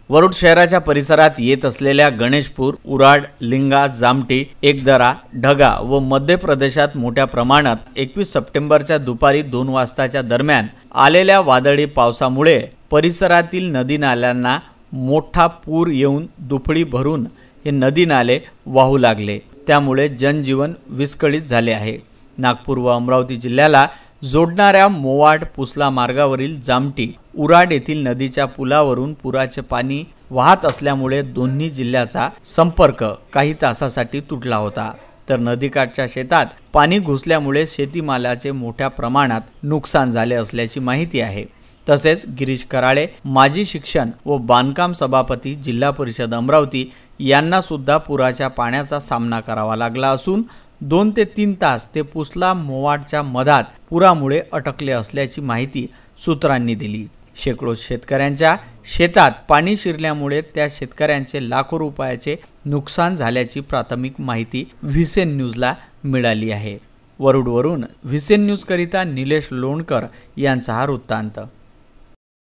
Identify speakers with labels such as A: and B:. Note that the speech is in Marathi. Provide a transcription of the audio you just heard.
A: वरुड शहराच्या परिसरात येत असलेल्या गणेशपूर, उराड, लिंगा, जामटी, एकदरा, ढगा व मध्य प्रदेशात मोठ्या प्रमाणात 21 सप्टेंबरच्या दुपारी 2 वाजताच्या दरम्यान आलेल्या वादळी पावसामुळे परिसरातील नदी नाल्यांना मोठा पूर येऊन दुफडी भरून हे नदी नाले वाहू लागले। त्यामुळे जनजीवन विस्कळीत झाले आहे। नागपूर व अमरावती जिल्ह्याला जोडणाऱ्या मोवाड पुसला मार्गावरील जामटी, उराड येथील नदीच्या पुलावरून पुराचे पाणी वाहत असल्यामुळे दोन्ही जिल्ह्याचा संपर्क काही तासासाठी तुटला होता। तर नदीकाठच्या शेतात पाणी घुसल्यामुळे शेतीमालाचे मोठ्या प्रमाणात नुकसान झाले असल्याची माहिती आहे। तसेच गिरीश कराळे, माजी शिक्षण व बांधकाम सभापती, जिल्हा परिषद अमरावती यांना सुद्धा पुराच्या पाण्याचा सामना करावा लागला असून 2 ते 3 तास ते पुसला मोवाडच्या मधात पुरामुळे अटकले असल्याची माहिती सूत्रांनी दिली। शेकडो शेतकऱ्यांच्या शेतात पाणी शिरल्यामुळे त्या शेतकऱ्यांचे लाखो रुपयाचे नुकसान झाल्याची प्राथमिक माहिती व्हिसेन न्यूजला मिळाली आहे। वरुडवरून व्हिसेन न्यूज करिता निलेश लोणकर यांचा हा वृत्तांत।